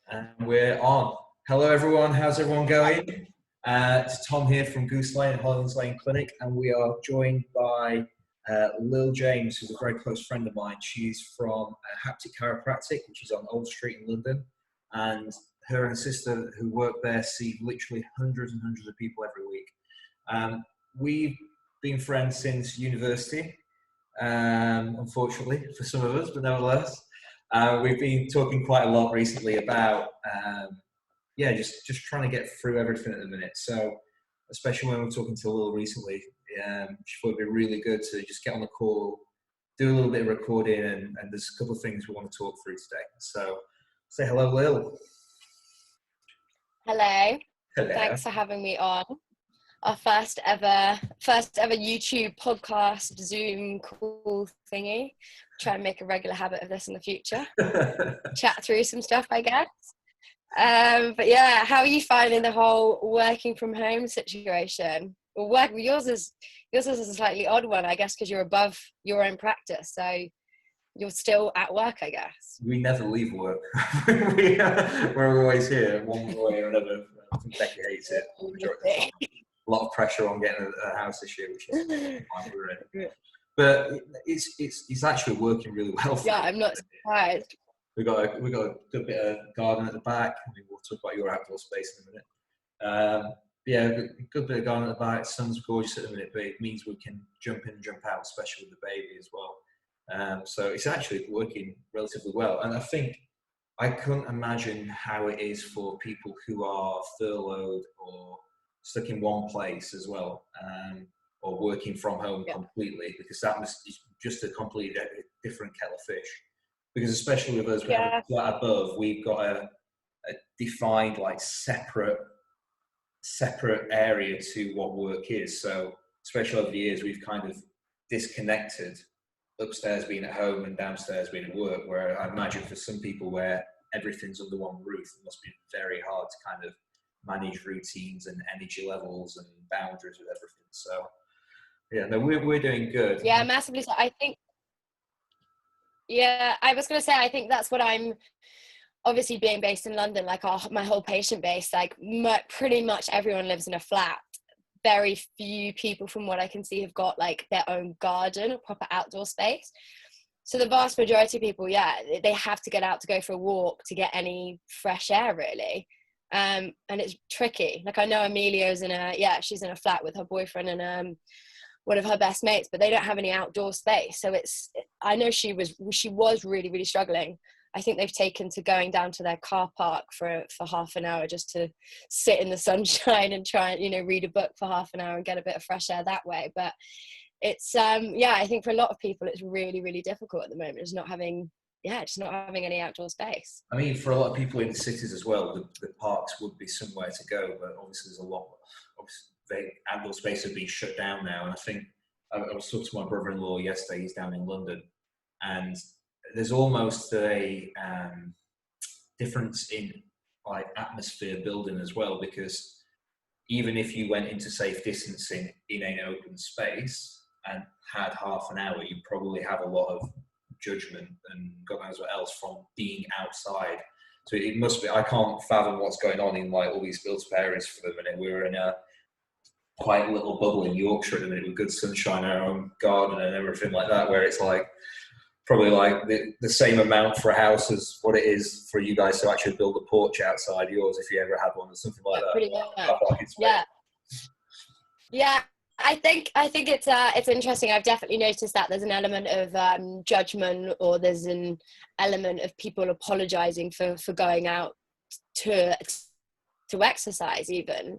And we're on. Hello everyone, how's everyone going? It's Tom here from Goose Lane at Hollands Lane Clinic, and we are joined by Lil James, who's a very close friend of mine. She's from Haptic Chiropractic, which is on Old Street in London, and her and her sister who work there see literally hundreds and hundreds of people every week. We've been friends since university, unfortunately for some of us, but nevertheless. We've been talking quite a lot recently about, just trying to get through everything at the minute. So, especially when we're talking to Lil recently, she thought it'd be really good to just get on the call, do a little bit of recording, and there's a couple of things we want to talk through today. So, say hello, Lil. Hello. Hello. Thanks for having me on. Our first ever YouTube podcast Zoom call thingy. Try and make a regular habit of this in the future. Chat through some stuff, I guess. But yeah, how are you finding the whole working from home situation? Well, yours is a slightly odd one, I guess, because you're above your own practice, so you're still at work, I guess. We never leave work. We're always here, one way or another. I think Becky hates it. A lot of pressure on getting a house this year, which is fine, we're in. But it's actually working really well. Yeah, I'm not surprised. We got a good bit of garden at the back. I mean, we'll talk about your outdoor space in a minute. Good bit of garden at the back. Sun's gorgeous at the minute, but it means we can jump in and jump out, especially with the baby as well. So it's actually working relatively well. And I think I couldn't imagine how it is for people who are furloughed or stuck in one place as well, or working from home completely, because that is just a completely different kettle of fish. Because especially with us, we have a flat above, we've got a defined, like, separate area to what work is. So especially over the years, we've kind of disconnected upstairs being at home and downstairs being at work, where I imagine for some people where everything's under one roof, it must be very hard to kind of manage routines and energy levels and boundaries with everything. So yeah, no, we're doing good. Yeah, massively. So I think, I was going to say, I think that's what I'm, obviously being based in London, like my whole patient base, like pretty much everyone lives in a flat. Very few people from what I can see have got like their own garden or proper outdoor space. So the vast majority of people, they have to get out to go for a walk to get any fresh air, really. And it's tricky. Like, I know Amelia's she's in a flat with her boyfriend and one of her best mates, but they don't have any outdoor space. So I know she was really, really struggling. I think they've taken to going down to their car park for half an hour just to sit in the sunshine and try and, read a book for half an hour and get a bit of fresh air that way. But it's, I think for a lot of people, it's really, really difficult at the moment, just not having any outdoor space. I mean, for a lot of people in the cities as well, the parks would be somewhere to go, but obviously there's a lot. Obviously, outdoor space have been shut down now, and I think I was talking to my brother-in-law yesterday. He's down in London, and there's almost a difference in like atmosphere building as well, because even if you went into safe distancing in an open space and had half an hour, you probably have a lot of judgment and God knows what else from being outside. So it must be, I can't fathom what's going on in like all these built-up areas for the minute. We're in a quiet little bubble in Yorkshire at the minute with good sunshine, our own garden and everything like that, where it's like probably like the same amount for a house as what it is for you guys to actually build a porch outside yours, if you ever had one or something like that. Pretty much. Yeah. I think it's interesting. I've definitely noticed that there's an element of judgment, or there's an element of people apologizing for going out to exercise even.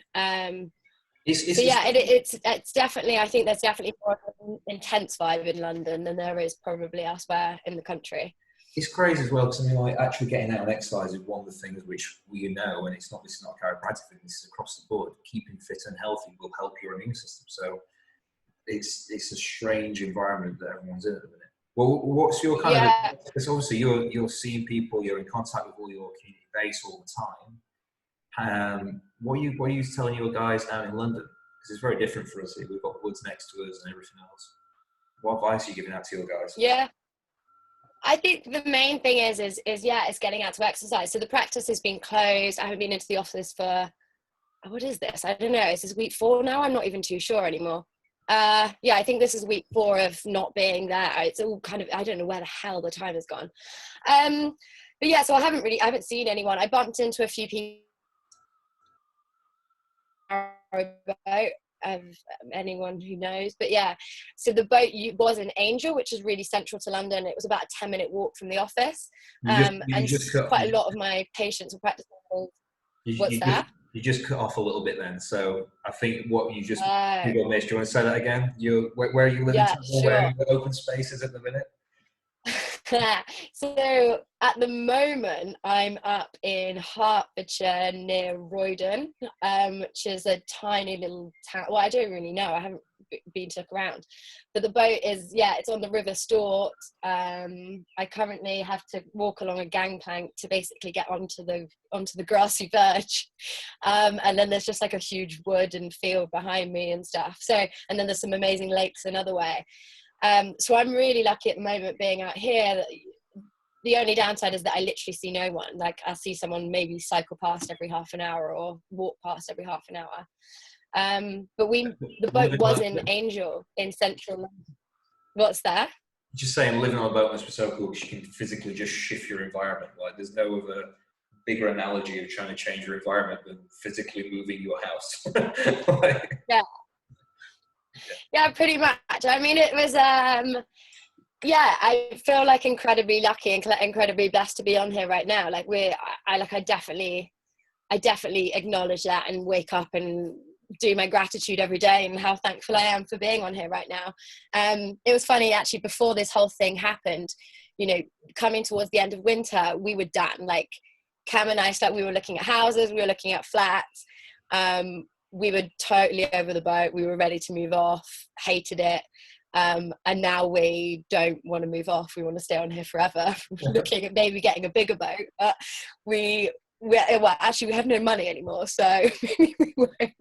It's definitely, I think there's definitely more of an intense vibe in London than there is probably elsewhere in the country. It's crazy as well, because I mean, like, actually getting out and exercise is one of the things which we know, and this is not a chiropractic thing, this is across the board. Keeping fit and healthy will help your immune system. So it's a strange environment that everyone's in at the minute. Well, what's your kind of, because obviously you're seeing people, you're in contact with all your community base all the time. What are you telling your guys down in London? Because it's very different for us here. We've got woods next to us and everything else. What advice are you giving out to your guys? Yeah. I think the main thing is yeah, it's getting out to exercise. So the practice has been closed. I haven't been into the office for, what is this? I don't know. Is this week 4 now? I'm not even too sure anymore. Yeah, I think this is week 4 of not being there. It's all kind of, I don't know where the hell the time has gone. But yeah, so I haven't seen anyone. I bumped into a few people boat of anyone who knows, but yeah, so the boat was in Angel, which is really central to London. It was about a 10-minute walk from the office. And quite a lot of my patients or practice members. What's that? You just cut off a little bit then, so I think what you just missed. Do you want to say that again? Where are you living? Yeah, sure. Where are your open spaces at the minute? So at the moment I'm up in Hertfordshire near Roydon, which is a tiny little town. Well, I don't really know, I haven't been to look around, but the boat is, yeah, it's on the River Stort. I currently have to walk along a gangplank to basically get onto the grassy verge, and then there's just like a huge wood and field behind me and stuff. So, and then there's some amazing lakes another way. So I'm really lucky at the moment being out here. The only downside is that I literally see no one. Like, I see someone maybe cycle past every half an hour or walk past every half an hour. But the boat was in Angel in central London. What's that? Just saying, living on a boat must be so cool because you can physically just shift your environment. Like, there's no other bigger analogy of trying to change your environment than physically moving your house. Like, yeah, pretty much. I mean, it was yeah, I feel like incredibly lucky and incredibly blessed to be on here right now. Like, I definitely acknowledge that and wake up and do my gratitude every day and how thankful I am for being on here right now. It was funny, actually, before this whole thing happened, you know, coming towards the end of winter, we were done. Like, Cam and I we were looking at houses, we were looking at flats. We were totally over the boat. We were ready to move off, hated it. And now we don't want to move off. We want to stay on here forever. Looking at maybe getting a bigger boat, but actually we have no money anymore, so maybe we won't.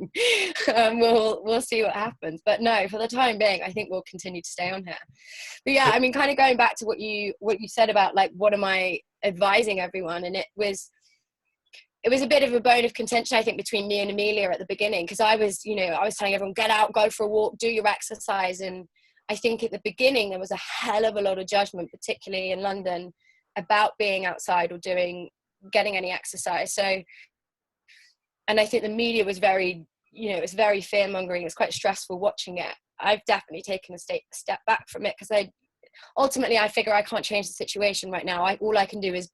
We'll see what happens. But no, for the time being, I think we'll continue to stay on here. But yeah, I mean, kind of going back to what you said about, like, what am I advising everyone, and it was a bit of a bone of contention, I think, between me and Amelia at the beginning, because I was telling everyone, get out, go for a walk, do your exercise. And I think at the beginning there was a hell of a lot of judgment, particularly in London, about being outside or getting any exercise. So, and I think the media was very, it's very fear-mongering. It's quite stressful watching it. I've definitely taken a step back from it, because ultimately I figure I can't change the situation right now. All I can do is,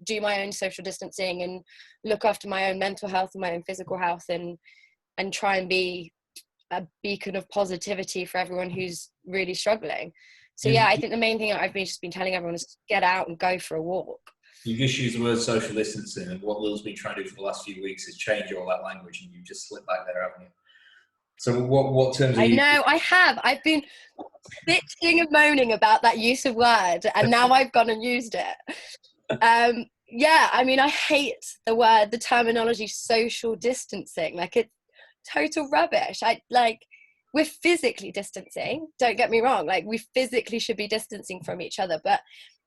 do my own social distancing and look after my own mental health and my own physical health, and try and be a beacon of positivity for everyone who's really struggling. So yeah, I think the main thing I've just been telling everyone is get out and go for a walk. You just use the word social distancing, and what Lil's been trying to do for the last few weeks is change all that language, and you just slipped back there, haven't you? So what terms are you... I know, I have. I've been bitching and moaning about that use of word, and now I've gone and used it. Yeah, I mean, I hate the terminology social distancing. Like, it's total rubbish. We're physically distancing, don't get me wrong. Like, we physically should be distancing from each other, but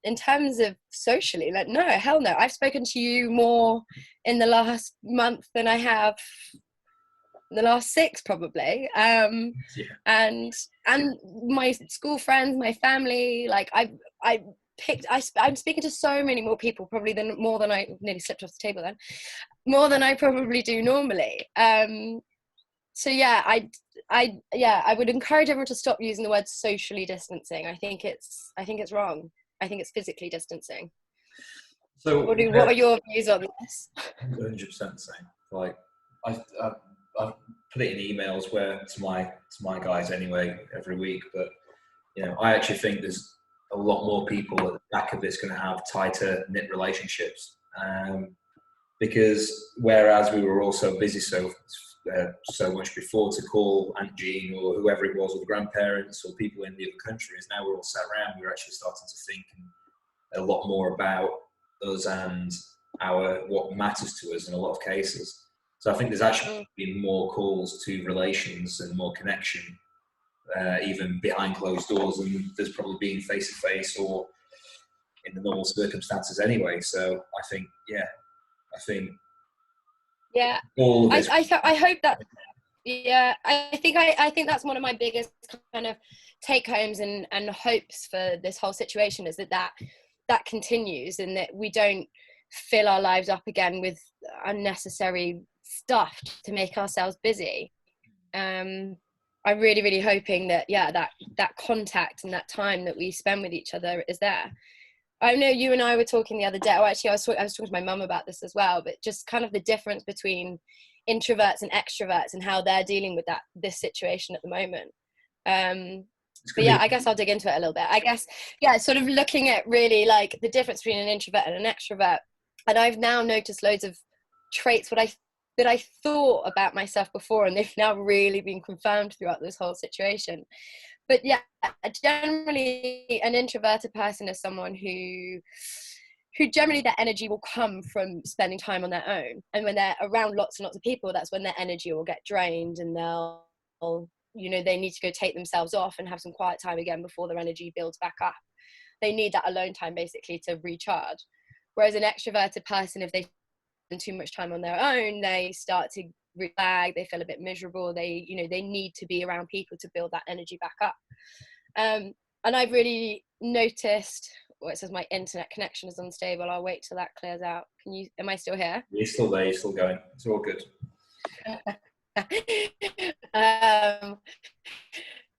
in terms of socially, like, no, hell no. I've spoken to you more in the last month than I have the last 6 probably. And my school friends, my family, like, I'm speaking to so many more people probably more than I nearly slipped off the table then, more than I probably do normally. So yeah, I would encourage everyone to stop using the word socially distancing. I think it's wrong. I think it's physically distancing. So what are your views on this? 100% the same. Like, I've put it in emails to my guys anyway every week, but I actually think there's a lot more people at the back of this going to have tighter knit relationships, because whereas we were all so busy so much before to call Aunt Jean or whoever it was, or the grandparents or people in the other countries, now we're all sat around, we're actually starting to think a lot more about us and what matters to us in a lot of cases. So I think there's actually been more calls to relations and more connection, even behind closed doors, and there's probably been face-to-face or in the normal circumstances anyway. So I think, Yeah, all of this. I hope that. Yeah, I think that's one of my biggest kind of take homes and hopes for this whole situation, is that continues, and that we don't fill our lives up again with unnecessary stuff to make ourselves busy. I'm really, really hoping that that contact and that time that we spend with each other is there. I know you and I were talking the other day. Actually, I was talking to my mum about this as well, but just kind of the difference between introverts and extroverts and how they're dealing with this situation at the moment. But yeah, I guess I'll dig into it a little bit. I guess, sort of looking at really like the difference between an introvert and an extrovert. And I've now noticed loads of traits that I thought about myself before, and they've now really been confirmed throughout this whole situation. But yeah, generally an introverted person is someone who generally their energy will come from spending time on their own. And when they're around lots and lots of people, that's when their energy will get drained, and they'll, they need to go take themselves off and have some quiet time again before their energy builds back up. They need that alone time basically to recharge. Whereas an extroverted person, if they spend too much time on their own, they start to lag, they feel a bit miserable, they need to be around people to build that energy back up. And I've really noticed, it says my internet connection is unstable. I'll wait till that clears out. Am I still here? You're still there, you're still going. It's all good.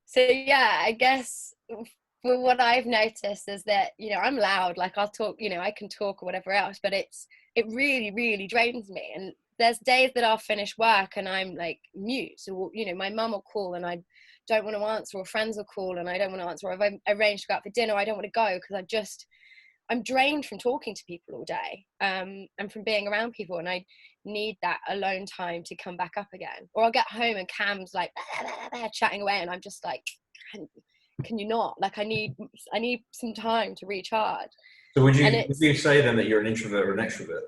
So yeah, I guess what I've noticed is that, I'm loud, like I'll talk, I can talk or whatever else, but it really, really drains me. And there's days that I'll finish work and I'm like mute. So, my mum will call and I don't want to answer, or friends will call and I don't want to answer, or if I've arranged to go out for dinner, I don't want to go because I'm drained from talking to people all day, and from being around people, and I need that alone time to come back up again. Or I'll get home and Cam's like chatting away and I'm just like, can you not? Like I need some time to recharge. So would you say then that you're an introvert or an extrovert?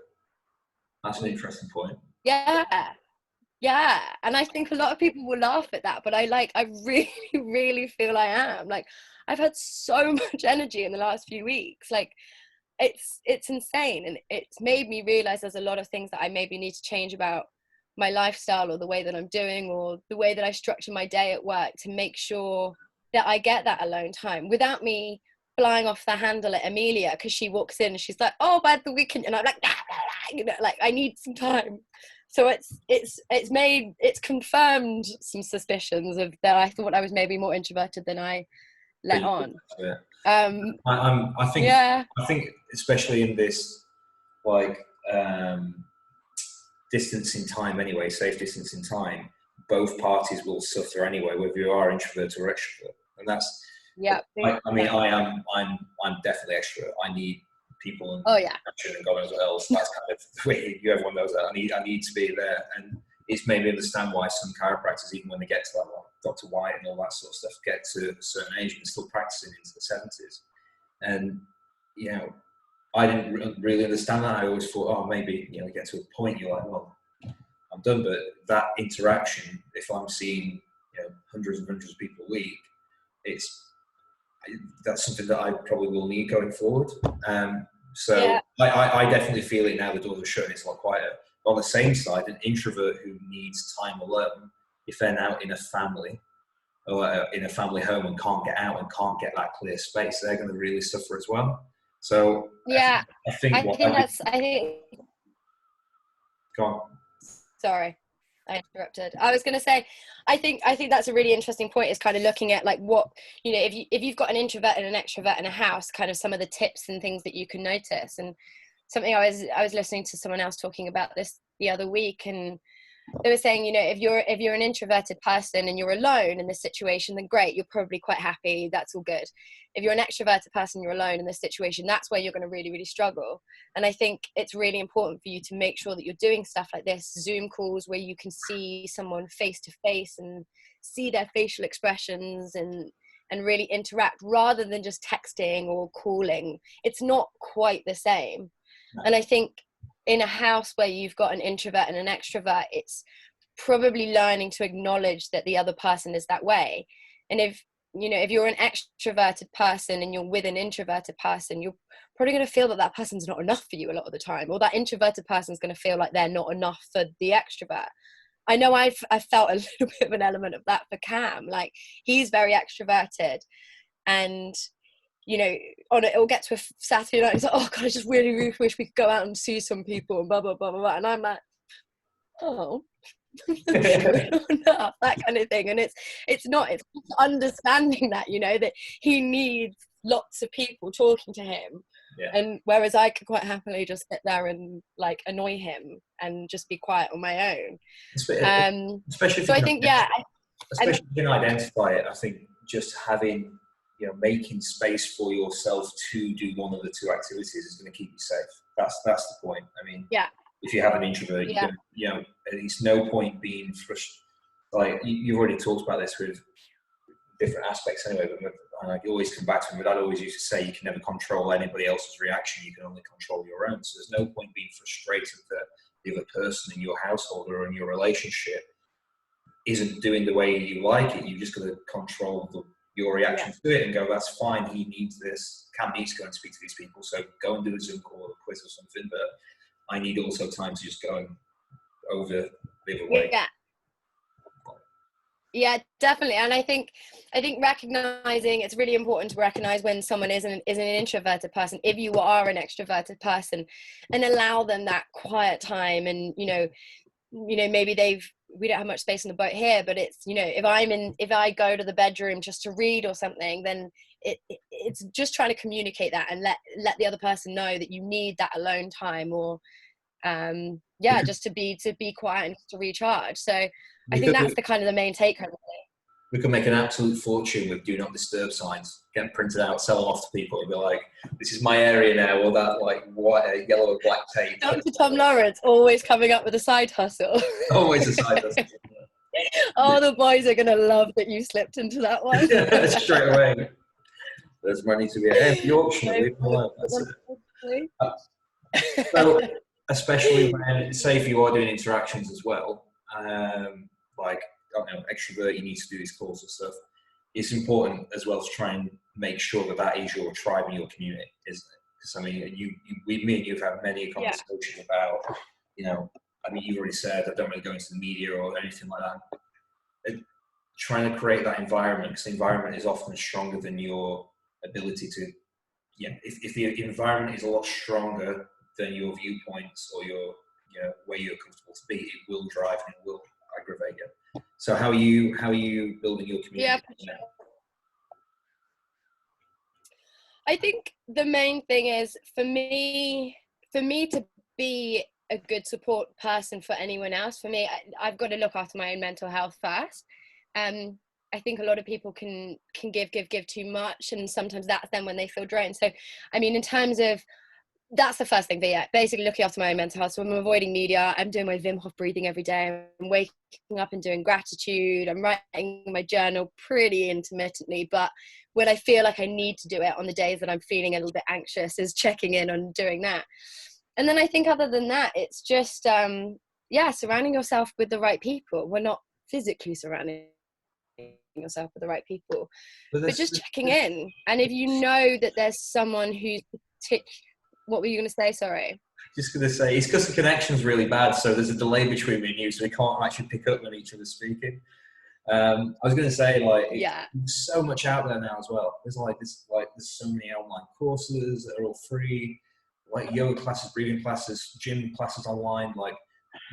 That's an interesting point. Yeah, and I think a lot of people will laugh at that, but I really, really feel I am. Like I've had so much energy in the last few weeks. Like it's insane, and it's made me realize there's a lot of things that I maybe need to change about my lifestyle, or the way that I'm doing, or the way that I structure my day at work, to make sure that I get that alone time without me flying off the handle at Amelia because she walks in and she's like, oh, by the weekend, and I'm like, like I need some time. So it's confirmed some suspicions of that I thought I was maybe more introverted than I let on. Yeah. I think especially in this distance in time anyway, safe distance in time, both parties will suffer anyway, whether you are introvert or extrovert. And that's, I'm definitely extrovert. I need people and action and God knows what else. That's kind of the way everyone knows that. I need to be there. And it's made me understand why some chiropractors, even when they get to that, like Dr. White and all that sort of stuff, get to a certain age and still practicing into the 70s. And, I didn't really understand that. I always thought, oh, maybe, get to a point you're like, well, I'm done. But that interaction, if I'm seeing, hundreds and hundreds of people a week, that's something that I probably will need going forward. I definitely feel it now. The doors are shut and it's a lot quieter. But on the same side, an introvert who needs time alone, if they're now in a family or in a family home and can't get out and can't get that clear space, they're going to really suffer as well. So I think go on. Sorry, I interrupted. I was going to say, I think that's a really interesting point, is kind of looking at like what, if you've got an introvert and an extrovert in a house, kind of some of the tips and things that you can notice. And something I was listening to someone else talking about this the other week, and they were saying, if you're an introverted person and you're alone in this situation, then great, you're probably quite happy, that's all good. If you're an extroverted person, you're alone in this situation, that's where you're going to really, really struggle. And I think it's really important for you to make sure that you're doing stuff like this, Zoom calls where you can see someone face to face and see their facial expressions and really interact, rather than just texting or calling. It's not quite the same. No. And I think in a house where you've got an introvert and an extrovert, it's probably learning to acknowledge that the other person is that way. And if you know, if you're an extroverted person and you're with an introverted person, you're probably going to feel that that person's not enough for you a lot of the time, or that introverted person's going to feel like they're not enough for the extrovert. I know I felt a little bit of an element of that for Cam. Like, he's very extroverted, and you know, it'll get to a Saturday night, he's like, oh god, I just really, really wish we could go out and see some people and blah blah blah blah blah, and I'm like, oh enough, that kind of thing. And it's understanding that, you know, that he needs lots of people talking to him. Yeah. And whereas I could quite happily just sit there and like annoy him and just be quiet on my own. Especially if so you I think, yeah, especially if you can identify it. I think just having, you know, making space for yourself to do one of the two activities is going to keep you safe. That's the point. I mean, yeah, if you have an introvert, yeah, you know, it's no point being frustrated. Like, you've already talked about this with different aspects anyway, but I always come back to him. But I'd always used to say, you can never control anybody else's reaction. You can only control your own. So there's no point being frustrated that the other person in your household or in your relationship isn't doing the way you like it. You just got to control your reaction to it and go, that's fine. He needs this. Cam needs to go and speak to these people. So go and do a Zoom call or a quiz or something. But I need also time to just go over the other way. Yeah, definitely. And I think recognizing, it's really important to recognize when someone is an introverted person, if you are an extroverted person, and allow them that quiet time. And you know maybe we don't have much space on the boat here, but it's, you know, if I go to the bedroom just to read or something, then it's just trying to communicate that and let the other person know that you need that alone time, or just to be quiet and to recharge. So I think that's the kind of the main take home. We could make an absolute fortune with do not disturb signs, get them printed out, sell them off to people, and be like, this is my area now, or that like white, yellow or black tape. Dr. Tom Lawrence always coming up with a side hustle. Always a side hustle. Oh, the boys are going to love that you slipped into that one. Straight away. There's money to be had. The auction, leave them alone. That's it. So, especially when, say, if you are doing interactions as well, like, I don't know, extrovert, you need to do these calls and stuff. It's important as well to try and make sure that is your tribe and your community, isn't it? Because I mean, me and you've had many conversations about, you know, I mean, you've already said I don't really go into the media or anything like that. Trying to create that environment, because the environment is often stronger than your ability to, if the environment is a lot stronger than your viewpoints or your, you know, where you're comfortable to be, it will drive and it will aggravate you. So how are you building your community? Yeah, for sure. I think the main thing is for me to be a good support person for anyone else. For me, I've got to look after my own mental health first. I think a lot of people can give too much, and sometimes that's then when they feel drained. So, I mean, in terms of, that's the first thing. But yeah, basically looking after my own mental health. So I'm avoiding media. I'm doing my Wim Hof breathing every day. I'm waking up and doing gratitude. I'm writing my journal pretty intermittently, but when I feel like I need to do it on the days that I'm feeling a little bit anxious, is checking in on doing that. And then I think other than that, it's just, surrounding yourself with the right people. We're not physically surrounding yourself with the right people, but just checking in. And if you know that there's someone who's what were you going to say? Sorry. Just going to say, it's because the connection's really bad, so there's a delay between me and you, so we can't actually pick up when each other's speaking. I was going to say, like, there's so much out there now as well. There's so many online courses that are all free, like yoga classes, breathing classes, gym classes online. Like,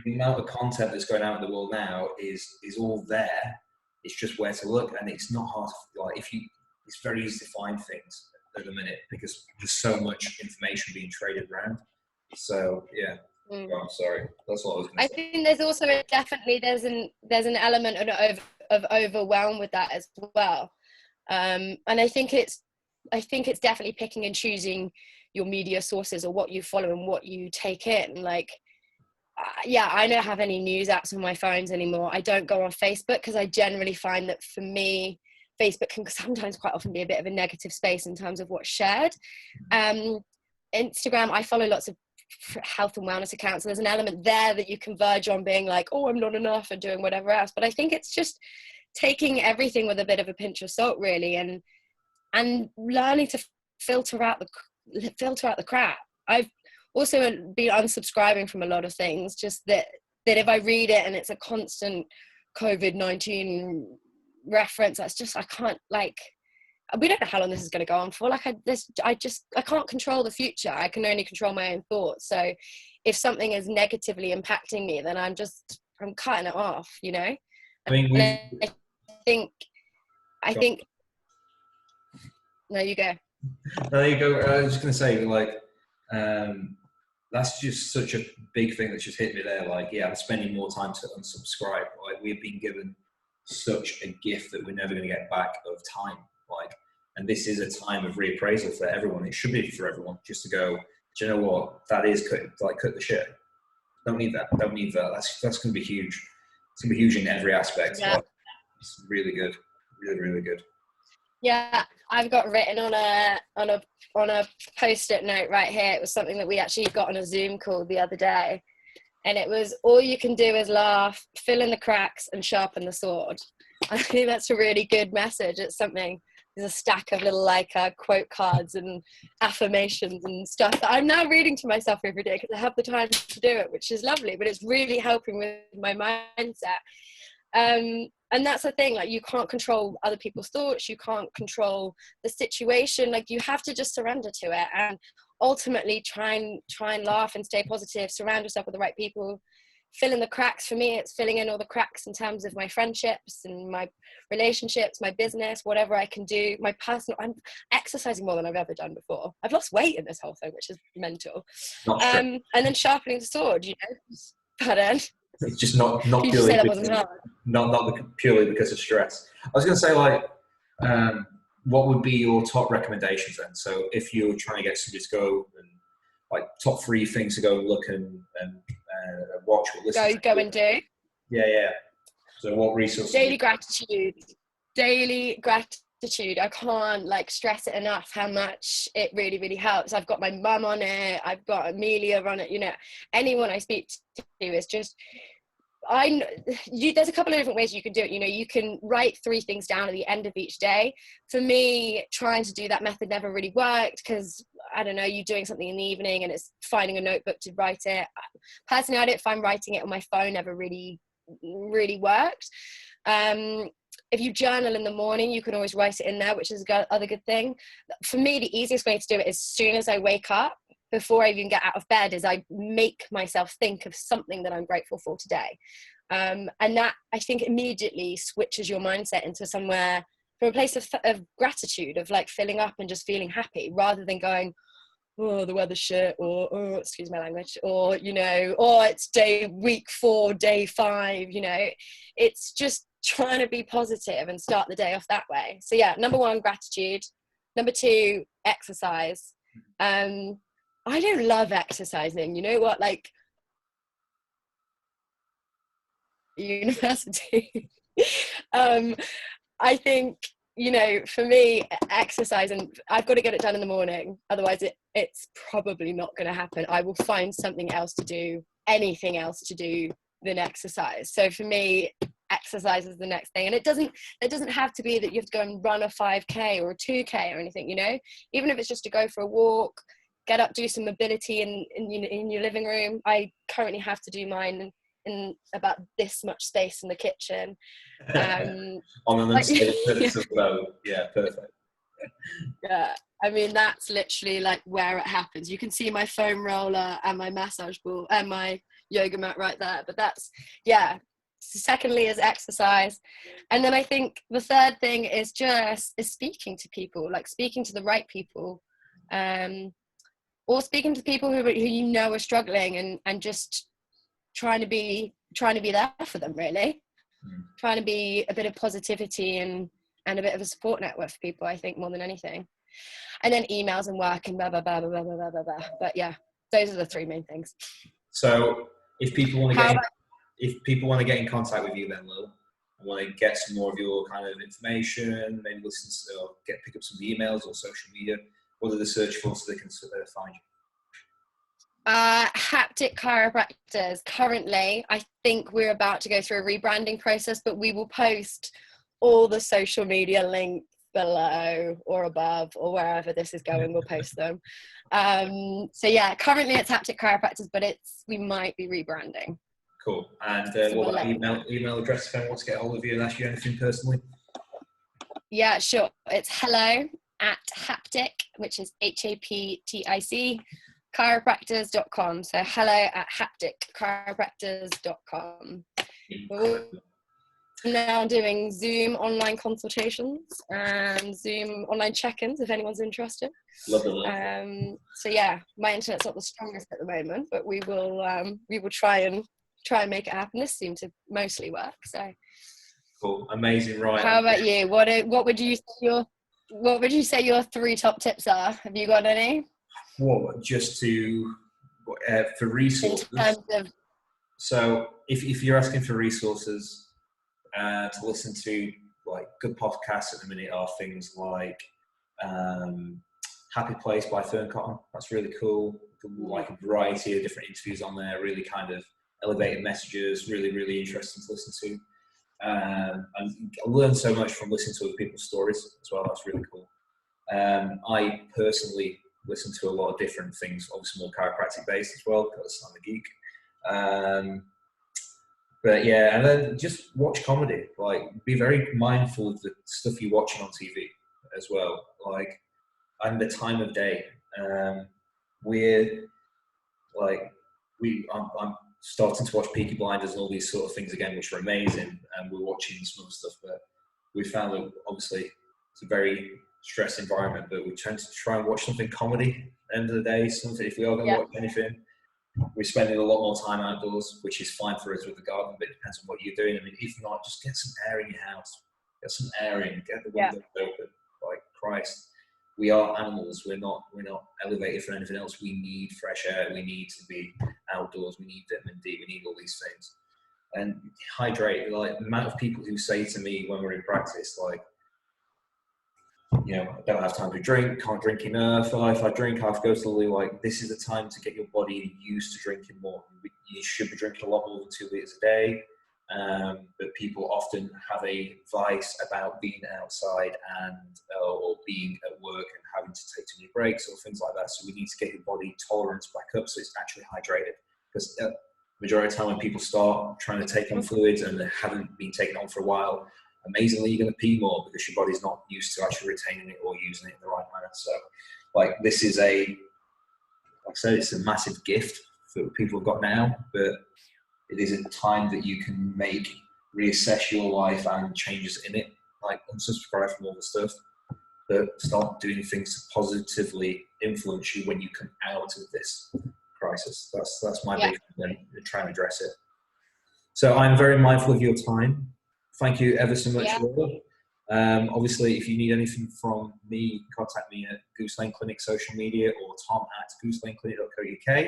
the amount of content that's going out in the world now is all there. It's just where to look, and it's not hard. It's very easy to find things at the minute because there's so much information being traded around. So I'm sorry, that's what I was going to say. I think there's also there's an element of overwhelm with that as well, and I think it's definitely picking and choosing your media sources, or what you follow and what you take in. Like, I don't have any news apps on my phones anymore. I don't go on Facebook because I generally find that for me, Facebook can sometimes quite often be a bit of a negative space in terms of what's shared. Instagram, I follow lots of health and wellness accounts, and there's an element there that you converge on being like, oh, I'm not enough, and doing whatever else. But I think it's just taking everything with a bit of a pinch of salt, really, and learning to filter out the crap. I've also been unsubscribing from a lot of things, just that if I read it and it's a constant COVID-19 reference, that's just, I can't, like, we don't know how long this is going to go on for. Like, I can't control the future. I can only control my own thoughts. So if something is negatively impacting me, then I'm cutting it off, you know? I mean, I think, no, you go. There you go. I was just going to say, like, that's just such a big thing that just hit me there. Like, yeah, I'm spending more time to unsubscribe. Like, we've been given such a gift that we're never going to get back of time. Like, and this is a time of reappraisal for everyone. It should be for everyone, just to go, do you know what? That is cut the shit. Don't need that. That's going to be huge. It's going to be huge in every aspect. Yeah. Like, it's really good. Really, really good. Yeah, I've got written on a post-it note right here. It was something that we actually got on a Zoom call the other day, and it was, all you can do is laugh, fill in the cracks, and sharpen the sword. I think that's a really good message. It's something. There's a stack of little quote cards and affirmations and stuff that I'm now reading to myself every day because I have the time to do it, which is lovely. But it's really helping with my mindset. And that's the thing, like, you can't control other people's thoughts, you can't control the situation, like, you have to just surrender to it and ultimately try and laugh and stay positive, surround yourself with the right people, fill in the cracks. For me, it's filling in all the cracks in terms of my friendships and my relationships, my business, whatever I can do, my personal. I'm exercising more than I've ever done before. I've lost weight in this whole thing, which is mental. And then sharpening the sword, you know. Pardon? It's just not Can you purely say that wasn't hard? not purely because of stress. I was going to say, like, what would be your top recommendations then? So if you're trying to get somebody to go, and like, top 3 things to go look and watch or listen to. Go and do. Yeah. So what resources? Daily gratitude. I can't, like, stress it enough how much it really, really helps. I've got my mum on it. I've got Amelia on it. You know, anyone I speak to is just, there's a couple of different ways you can do it. You know, you can write 3 things down at the end of each day. For me, trying to do that method never really worked because, I don't know, you're doing something in the evening and it's finding a notebook to write it. Personally, I don't find writing it on my phone ever really worked. If you journal in the morning, you can always write it in there, which is other good thing. For me, the easiest way to do it is as soon as I wake up, before I even get out of bed, is I make myself think of something that I'm grateful for today. And that, I think, immediately switches your mindset into somewhere from a place of gratitude, of like filling up and just feeling happy, rather than going, oh, the weather's shit, or, oh, excuse my language, or, you know, oh, it's week 4, day 5, you know. It's just trying to be positive and start the day off that way. So yeah, number 1, gratitude. Number 2, exercise. I don't love exercising, you know what, like, university. I think, you know, for me, exercising, I've got to get it done in the morning, otherwise it's probably not going to happen. I will find something else to do, anything else to do than exercise. So for me, exercise is the next thing. And it doesn't have to be that you have to go and run a 5k or a 2k or anything, you know. Even if it's just to go for a walk, get up, do some mobility in your living room. I currently have to do mine in about this much space in the kitchen. On an unstable yeah, perfect. Yeah, I mean, that's literally like where it happens. You can see my foam roller and my massage ball and my yoga mat right there. But that's, yeah. Secondly is exercise. And then I think the third thing is speaking to people, like speaking to the right people, or speaking to people who you know are struggling, and just trying to be there for them, really. Trying to be a bit of positivity and a bit of a support network for people, I think, more than anything. And then emails and work and blah blah blah blah blah blah blah blah. But yeah, those are the 3 main things. So if people want to get in contact with you, then Lil, and want to get some more of your kind of information, maybe listen to, or pick up some emails or social media, what are the search for so they can find you? Haptic chiropractors. Currently, I think we're about to go through a rebranding process, but we will post all the social media links below or above or wherever this is going. We'll post them. So yeah, currently it's Haptic Chiropractors, but we might be rebranding. Cool. And So what we'll about email address if anyone wants to get hold of you and ask you anything personally? Yeah, sure. It's hello@haptic, which is HAPTIC, chiropractors.com. So hello@hapticchiropractors.com. We're now doing Zoom online consultations and Zoom online check-ins if anyone's interested. Love that. So yeah, my internet's not the strongest at the moment, but we will try and make it happen. This seemed to mostly work. So cool, amazing. Right. How about you? What would you say your 3 top tips are? Have you got any? Well, just for resources. In terms of, so if you're asking for resources to listen to, like good podcasts at the minute are things like Happy Place by Fern Cotton. That's really cool. Like a variety of different interviews on there, really kind of elevated messages, really, really interesting to listen to. And I learned so much from listening to other people's stories as well. That's really cool. I personally listen to a lot of different things, obviously more chiropractic based as well, because I'm a geek. But yeah, and then just watch comedy. Like, be very mindful of the stuff you're watching on TV as well. Like, and the time of day. I'm starting to watch Peaky Blinders and all these sort of things again, which are amazing. And we're watching some other stuff, but we found that obviously it's a very stressed environment, but we tend to try and watch something comedy at the end of the day. Something, if we are going to watch anything, we're spending a lot more time outdoors, which is fine for us with the garden, but it depends on what you're doing. I mean, if not, just get some air in your house. Get some air in, get the windows open. Like, Christ. We are animals. We're not elevated for anything else. We need fresh air. We need to be outdoors. We need vitamin D. We need all these things. And hydrate. Like, the amount of people who say to me when we're in practice, like, you know, I don't have time to drink, can't drink enough. Or if I drink, I have to go to the loo. Like, this is the time to get your body used to drinking more. You should be drinking a lot more than 2 liters a day. But people often have a vice about being outside and or being at work and having to take too many breaks or things like that. So we need to get your body tolerance back up so it's actually hydrated. Because majority of the time when people start trying to take on fluids and they haven't been taken on for a while, amazingly you're going to pee more because your body's not used to actually retaining it or using it in the right manner. So, like, this is like I said, it's a massive gift that people have got now, but it is a time that you can reassess your life and changes in it. Like, unsubscribe from all the stuff, but start doing things to positively influence you when you come out of this crisis. That's my big thing, and try and address it. So I'm very mindful of your time. Thank you ever so much, Laura. Obviously, if you need anything from me, you can contact me at Goose Lane Clinic social media or tom@gooselaneclinic.co.uk.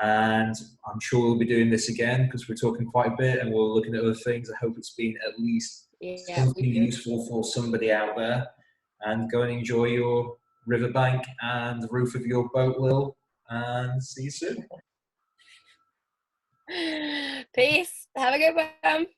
And I'm sure we'll be doing this again because we're talking quite a bit and we're looking at other things. I hope it's been at least something useful for somebody out there. And go and enjoy your riverbank and the roof of your boat, Lil. And see you soon. Peace. Have a good one.